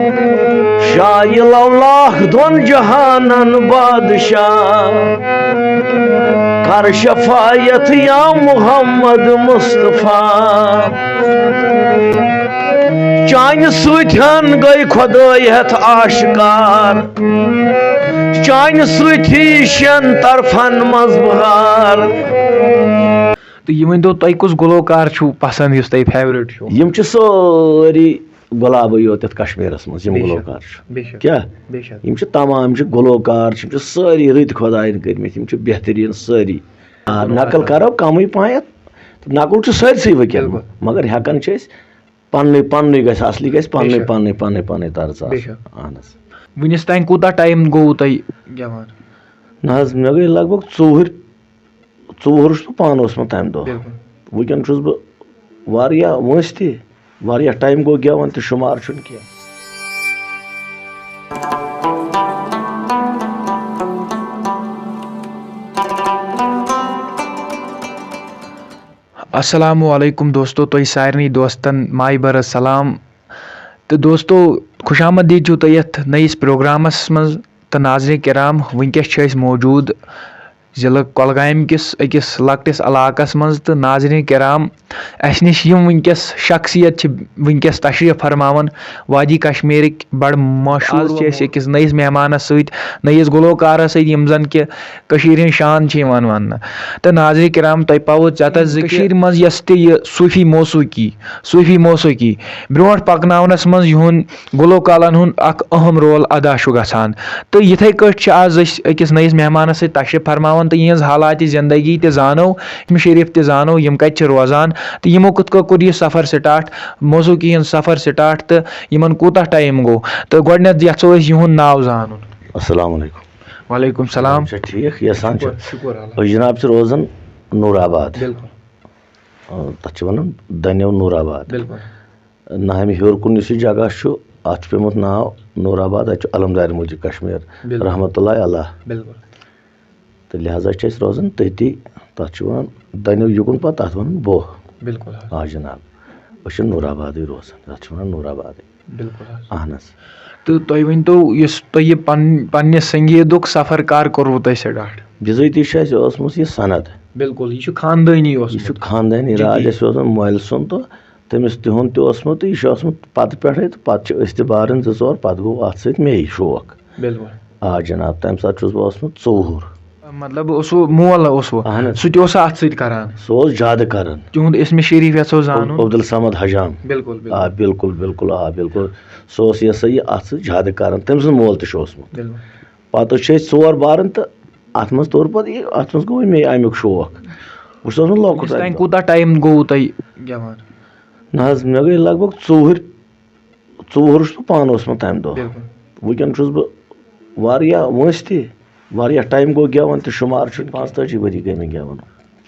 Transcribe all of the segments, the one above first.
शाइल अल्लाह दोन जहानन बादशाह कर शफायत या मोहम्मद मुस्तफा चान सुथन गई खुदाई हथ आशकार चान सुथी शन तरफन मजबहार तो ये वन तो तुम कुछ गुलकार छू पसंद युस तुम फेवरेट छू यम छ सारी गुलाब योत कश्मीरस मज यम गुलकार क्या यम छ तमाम यम छ गुलकार यम छ सारी रत खुदायन कर्मित यम छ बेहतरीन सारी नकल करो कम पायत नकल छ सारसी वकील मगर हेकन छ पन्ने पन्ने गस असली गस पन्ने पन्ने पन्ने पन्ने तर्ज अहन वनिस तान कूता टाइम गो तुम गेवान ना मे गई लगभग चोर पान तम दो वुकन बह वारिया वंस ती वारिया टाइम गो गेवन तो शुमार छुन किया। अस्सलामु अलैकुम दोस्तों तुम सारे दोस्तन माय बर सलाम तो दोस्तों खुशामद दीजू तुम ये नईस प्रोग्रामस मज तो नाज़रीन किराम वनकस मौजूद ज़िला कुलगाम किस अकिस लकटिस इलाकस मज तो नाज़रीन किराम अस नश वनकस शख्सियत वनकस तशरीफ फरमावन वादी कश्मीर बड़ मशहूर अकिस नईस मेहमान सत नईस गुलकार सम जन कि शान वन तो नाज़रीन किराम तुम पावो ज़िक्र मज यस सूफी मौसीकी ब्रो पकनस मज युन गुलकालन हुन अहम रोल अदा गसान तो यथे कट आज अकिस नईस मेहमान सत तशरीफ फरमावन तो यहज हालात जिंदगी ते जानो शरीफ ते जानो यम कत रोजान तो यमो कुत कोर यह सफ़र स्टार्ट मौसूकी हन सफ़र स्टार्ट तो यमन कूता टाइम गो तो गोडनेथ यछो युन नाव जान। अस्सलाम वालेकुम। वालेकुम सलाम। ठीक यसान जनाब से रोजन नूराबाद तथ वन दन्यो नूराबाद ना हम हर कुन जगह अत पेमुत नाव नूराबाद अत अलमदार मुजी कश्मीर रहमतुल्लाह अलैह तो लिहाजा रोजान तती तथ वन दन्यो युगन पे तथ वन बोह बिल्कुल आ जनाब अस नूराबाद रोजान तथ वन नूराबाद अहन तो तुम वन तो तुम पन्ने संगीतुक सफर कर कोरवो तुम स्टार्ट बिजती यह सनद बिल्कुल यह खानदानी खानदानी राज मोल सुन तो तमिस तिहुन तोसमुत यह पत पे तो पे बारन जोर पे गो अत मे शौक आ जनाब तम सात बह 4 मतलब मोल सह अत सरान सह ज्यादा करान तुंद इसमें शरीफ यो जान अब्दुल समद हजाम बिल्कुल आ बिल्कुल बिल्कुल आ बिल्कुल सह यह यह अत ज्यादा करान तम सुन मोल तोसमुत पे 4 बारन तो अत मज तोर पे अत मज गो मे अमुक शौक बस लौकुट कूता टाइम गो तुम गेवान ना मे गई लगभग चोर पान तम दो वुकन बह वारिया वंस ती वारिया टाइम गो गेवन तो शुमार 45 वरी गई मे गेवन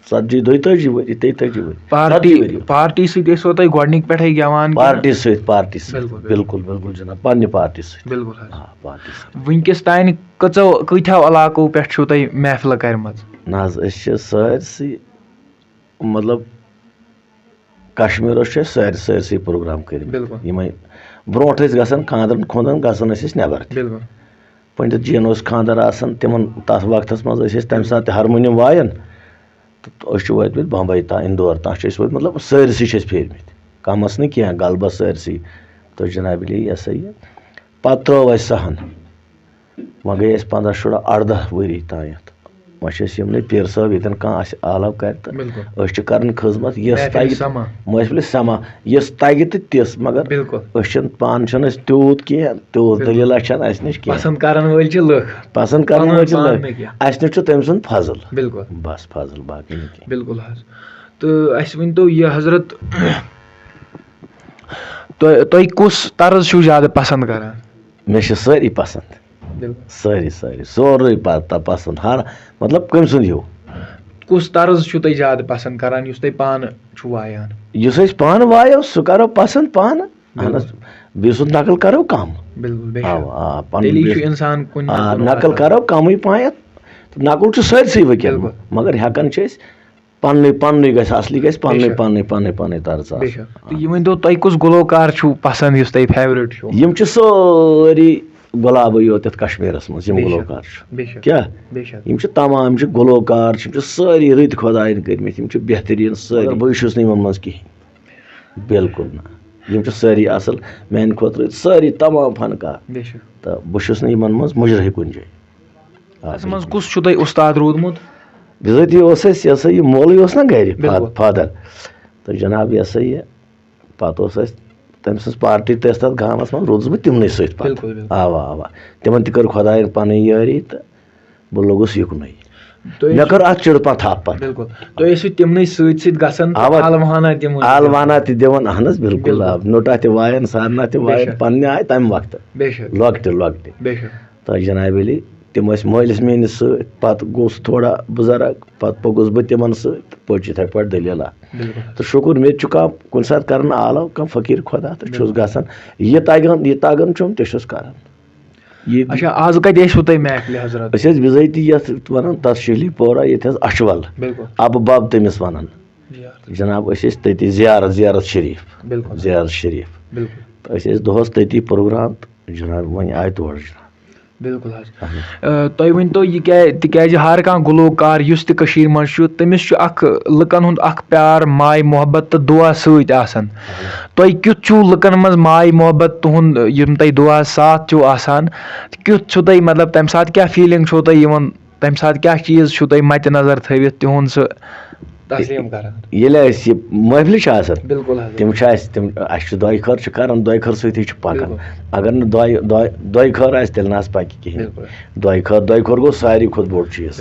32 वरी 33 वरी पार्टी सो तुम गोडनिक पे गेवान पार्टी बिल्कुल बिल्कुल जनाब पन्ने पार्टी बिल्कुल पार्टी वनकस तान कथो इलाको पे तुम महफिल करम ना सारसी मतलब कश्मीर सारसी प्रोग्राम कर ब्रो गसान खादरन खुंदन गसान नबर पंडित जीन खादर तिमन तथ वक्त मज तम सात हारमोनियम वायन तो वतम बम्बई ता इंदौर ता मतलब सारसी फेरमित कमस न कह गलबस सारसी तो जनाब यह सा यह पे त्रो सहन वह गई 15-18 वरी तान वह पीर साहब ये आलव कर खजमत महफिल समा यस तगि तो तिस मगर पान तूत कह तूत दलील नश पसंद करन वल अस नश तम सुन फजल बिल्कुल बस फजल बाकी बिल्कुल तो अस वन तो यह हजरत तुम कुस तर्ज ज्यादा पसंद करान मे सारी पसंद सारी सोरे पसंद हर मतलब कम सुन हो कुस तर्ज तुम ज्यादा पसंद करान तुम पान वायान इस पान वायो सह करो पसंद पान बे नकल करो कम बिल्कुल इंसान नकल करो कम पायत नकल सारसी वकील मगर हेकन पन्ने गژھِ असली गژھِ पन्ने तरस ये वन तुम कुछ गुलकार पसंद युस तुम फेवरेट यम सारी गुलाबै योत यथ कश्मीरस मज यम गुलकार क्या यम तमाम गुलकार सारी रत खुदायन कर्मित यम बेहतरीन सारी बह यमन मज कहें बिल्कुल ना यम सारी असल मेन खुद सारी तमाम फनकार तो बह यमन मज मुजरह कुन जाए कुछ उस्ताद रूदमुत बिजती यह सा यह मौलवी ना गर फादर तो जनाब यह सा यह पे तम सज पार्टी तथ गाँव मज रोदस बह तिमन सत आवा तिमन कर खुदायन पन यारी तो बह लोगुस युकन मे कर अत चिड़ पा थप आलवाना दिवन अहन बिल्कुल नोटा वायन सारना वायन पन्ने आय तम वक्त लकटे तो जनाब अली तिम मलिस मेनिस सत गोस थोड़ा बुजुर्ग पे पगुस बह तिमन सच इथे पे दलील तो शुक्र मे कह कुन सात कर आलो कह फकीर खुदा तो गसान यह तगन चुम तुस कर बिजती ये वन तशली पोरा ये अशवल अब बब तमिस वन जनाब तती जियारत शरीफ तो दोहस तती प्रोग्राम जनाब वन आय तौर जनाब बिल्कुल तुम वन तो यह तिज हर कह गुलकार मज तमिस लुकन हुंद प्यार माय मोहब्बत तो दुआ सतन तुम क्युत लुकन मज माय मोहब्बत तुंद यम तुम दुआ साथ आसान क्युत मतलब तम सात क्या फीलिंग तम सात क्या चीज तुम मत नजर थवित तिहुंद सह महफिल तम दो खर कर दो खर सती पकान अगर दो खर आ तेल ना पक कहें दो खर गो सारी खुद बोड़ चीज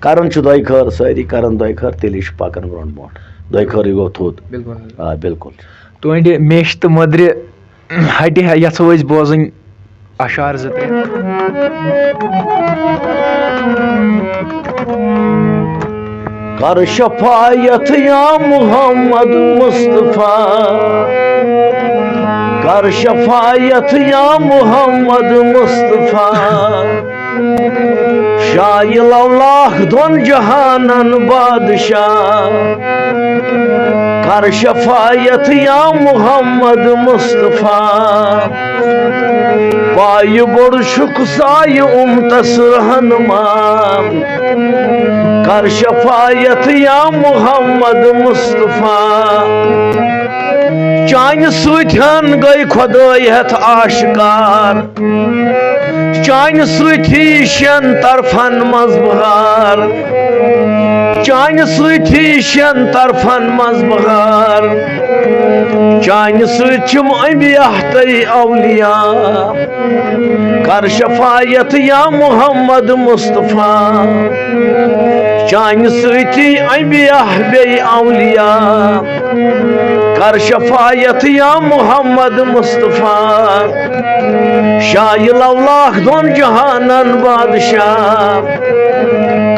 कर दो खर सारी कर दो खर तेल पकान ब्रो ब्रो दो खर गो थोद बिल्कुल तुंद मेश तो मदर हटि यथो बोजन अशार कर शफायत या मोहम्मद मुस्तफा कर शफायत या मोहम्मद मुस्तफा शाइल अल्लाह दोन जहानन बादशाह कर शफायत या मोहम्मद मुस्तफा पाय बड़ शुक साय उमतस रहनमा कर शफायत या मोहम्मद मुस्तफा चान सुन गई खुदायत आशकार चान सुथी शन तरफन मजबहार चान सुथी शन तरफन मजबहार चान सुम अम्बिया तई औलिया कर शफायत या मोहम्मद मुस्तफा चान सुथी अम्बिया बे औलिया कर शफायत या मोहम्मद मुस्तफा शाइल अल्लाह दोन जहानन बादशाह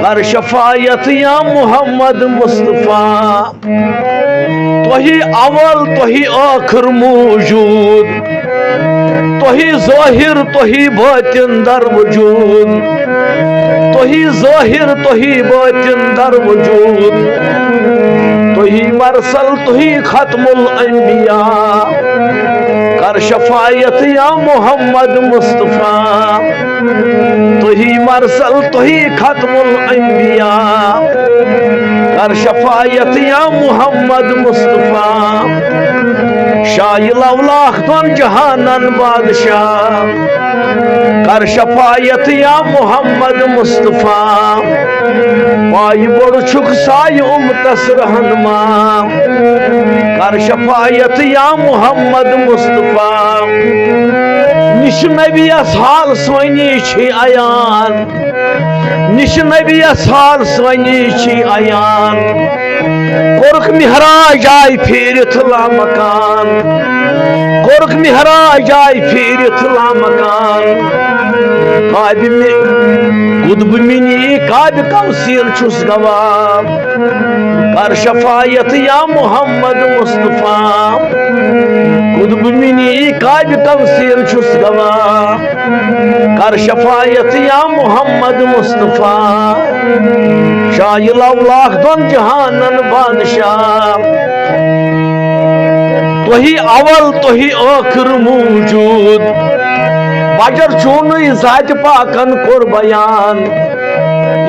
कर शफायत या मोहम्मद मुस्तफा तोही अवल तोही आखिर मौजूद तोही ज़ाहिर तोही बातिन दर वजूद तोही ज़ाहिर तोही बातिन दर वजूद तोही मरसल तोही खत्मुल अंबिया कर शफायत या मोहम्मद मुस्तफा तोही मरसल तोही खत्मुल अंबिया कर शफायत या मोहम्मद मुस्तफा शाइल अल्लाह दोन जहानन बादशाह कर शफायत या मोहम्मद मुस्तफा पाय बड़ छुक साय उमतस रहनमा कर शफायत या मोहम्मद मुस्तफा निश नबियस हाल सोनी छी अयान निश नबियस हाल सोनी छी अयान कोरक मिहराज आय फिरत ला मकान कोरक मिहराज आय फिरत ला मकान काब में कुतुब मिनी काब कौसीर छुस गवाह कर शफायत या मोहम्मद मुस्तफा कुतुब मिनी काब कौसीर छुस गवाह कर शफायत या मोहम्मद मुस्तफा शाह लाख दोन जहानन बादशाह तोही अवल तोही आखिर मौजूद बजर चून जात पाकन कोर बयान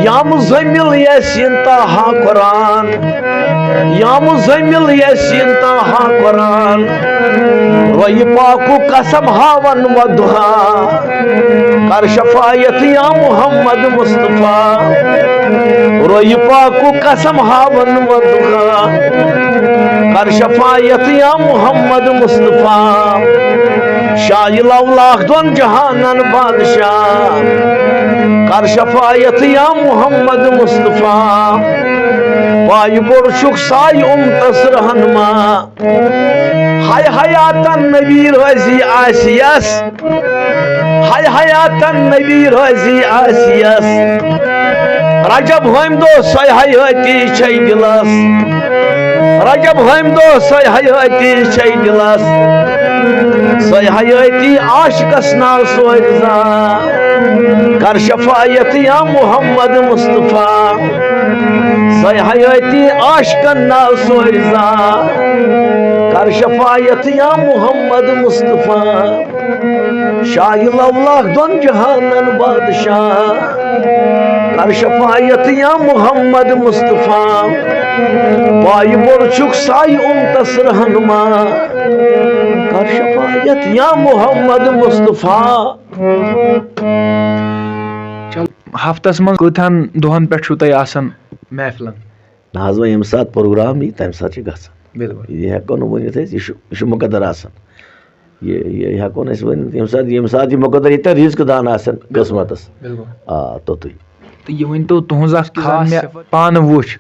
या मुज़म्मिल यासीन ताहा कुरान या मुज़म्मिल यासीन ताहा कुरान रोई पाकू कसम हावन वदुहा कर शफायत या मोहम्मद मुस्तफा रोई पाकू कसम हावन वदुहा कर शफायत या मोहम्मद मुस्तफा शाह लाख दोन जहानन बादशाह कर शफायत या मोहम्मद मुस्तफा वाय बुरशुक साय उम्मतस रहनमा हाय हयातन नबी रोजी आसियस हाय हयातन नबी रोजी आसियस रजब हम दो सय हयाती छै दिलस रजब हम दो सय हयाती छै दिलस सय हयाती आशिकस नाल सोरजा कर शफायत या मोहम्मद मुस्तफा सय हयाती आशिकन नाल सोरजा कर शफायत या मोहम्मद मुस्तफा शाह लाख दोन जहानन बादशाह कर शफायत या मोहम्मद मुस्तफा पाय बुरशुक साय उम्मतस रहनुमा कर शफायत या मोहम्मद मुस्तफा हफ्तस मन कथान दोहन पे तुम आसान महफिलन ना यम सात प्रोग्राम यी तम सात गसान बिल्कुल यह हेको न वनित यह मुकदर आसान ये हेको न वन यम सात मुकदर ये रिज्क दान आसान किस्मतस तोतुई तो यह वन तो तुहज खास पान वुच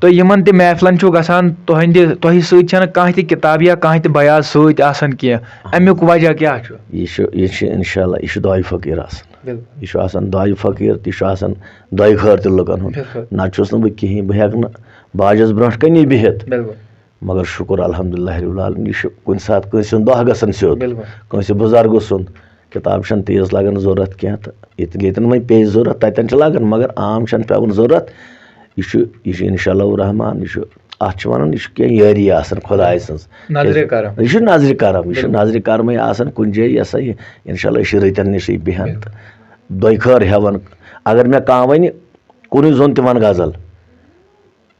तो यमन त महफिलन गसान तुह सत किताब या कह बयाज सत आसान कह अमुक वजह क्या यह इंशाल्लाह यह दुआ फकीर आसान यह आसान दुआ फकीर तह दुआ खर त लुकन हुंद नस बह कहीं बह हेक बाजस ब्रोह कनी बिहित मगर शुक्र अल्हम्दुलिल्लाह रब्बिल आलमीन यह कुन सात कस दुआ गसन सियोद कस बुजुर्ग सुन किताब तेज लगन जरूरत कह तो ये वह पे जरूरत तन लगन मगर आम पेवन जरूरत यह इंशाअल्लाह रहमान यह वन यह यारी खुदाय सज नजर करम यह नजर करम कुन जाए यह सा इंशाअल्लाह यह रतन नश बिहान तो दुई खर हेवन अगर मे कह वन कुन जोन वन गजल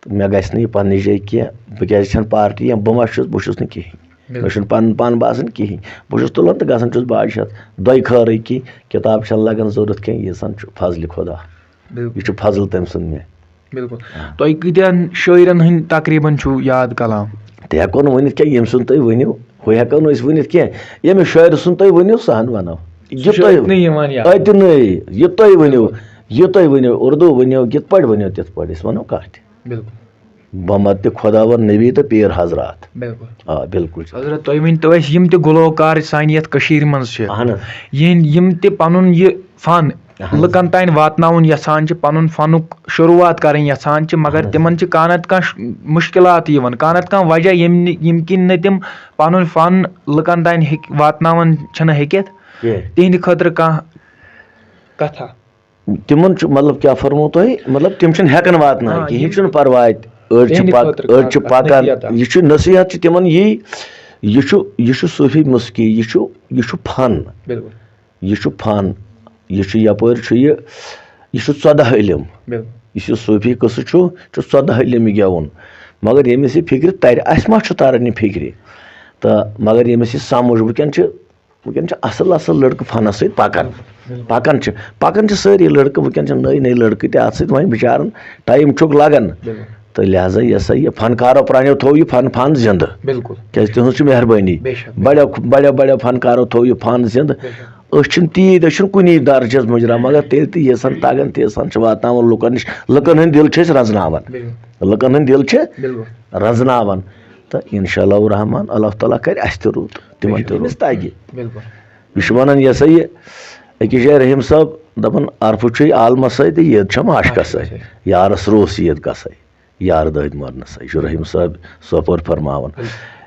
मे गस पन्ने जाए कह बह पार्टी या बह बुस न कहीं मे पन पान बासन कहीं बहुत तुलान तो गसान बादशाह दुई खर की किताब लगन जरूरत कह यह फजल खुदा यह फजल तम सुन मे बिल्कुल तुम कत्यान शायरन हंद तकरीबन याद कलाम तो हेको न वन क्या यम सुन तुम वनो हु हेको न वन कह ये शायर सुन तुम वनो सहन वनो यह तुम वनो उर्दू वनो कित पे वनो तिथ पे वनो कत बमत खुदा व नबी तो पीर हजरात बिल्कुल हजरत तुम वन तो यम त गुलकार सान यम त पन यह फन लुकन तान वातनाउन यसान पनुन फनुक शुरुआत करें यसान मगर तिमन कानत मुश्किलात कानत वजह यम किन न तिम पनुन फन लुकन तान वातनावन हेकित तिहंद खतर कथा तिमन मतलब क्या फरमो तुम मतलब तिम हेकन वातना कहीं परवाह पकान यह नसीहत तिमन यह सूफी मुस्की यह फन यह फन यह यपर यह 14 इलम यह सूफी कस 14 इलम गेवन मगर यमिस फिक्र तर मा तारान फिक्र तो मगर यमिस समझ वुकन असल असल लड़क फनस सत पकान सारी लड़क वुकन नई नई लड़क तह बिचारन टाइम चुक लगन तो लिहाजा यह सा यह फनकारों प्राणियों थो यह फन जिंद क्या तुज मेहरबानी बड़ो बड़ो फनकारों थो यह फन जिंद तीत कुन दर्जस मुजरा मगर तेल तन तगन तीसान वाता लुकन नश लुकन हंद दिल रजनावन लुकन हंद दिल रजनावन तो इंशाअल्लाह रहमान अल्लाह ताला कर रूत तिमन तमिस तगि यह वन यह सा यह अकिस जाए रहीम साहब दपान अरफु आलम सै तो ईद माशक सै यारस रोस ईद गई यार दद मरन सा यह रहीम साहब सोपोर फरमावन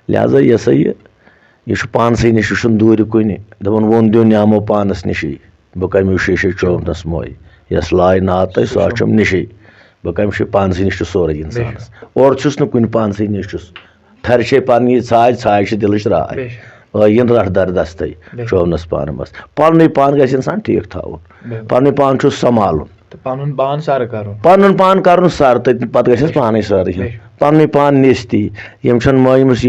लिहाजा यह सा यह पानस नश दूर कुन दपान वोन दियो न्यामो पानस नश बह कम शीशे चौवनस मोय यस लाय नात तुम सह छुम निशे बह कम पानस निश सोरे इंसान और छुस कुन पानस निश थर पे छाय छाय दिल राय इन रट दरदस्त चौवनस पान बस पन पान गि इंसान ठीक थवन पन पान संभाल पन पान सर कर पन पान कर सर पे गस पान सर पन पान नेस्ती मायमस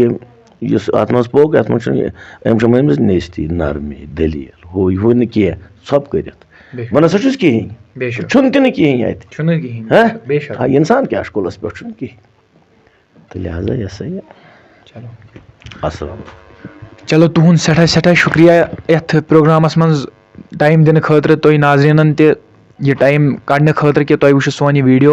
अत मज पोक अत मायमस नेस्ती नरमी दलील हू कह सब कर बह नसा कहें छुन तह कहें इंसान क्या कुलस पे कहें तो लिहाजा यह सा अस्सलाम चलो तुहद सठा सठा शुक्रिया यथ प्रोग्रामस मज टाइम दिन खतर तुम नाजरीन तह टाइम कड़ने खतर कि तुम वो सोन वीडियो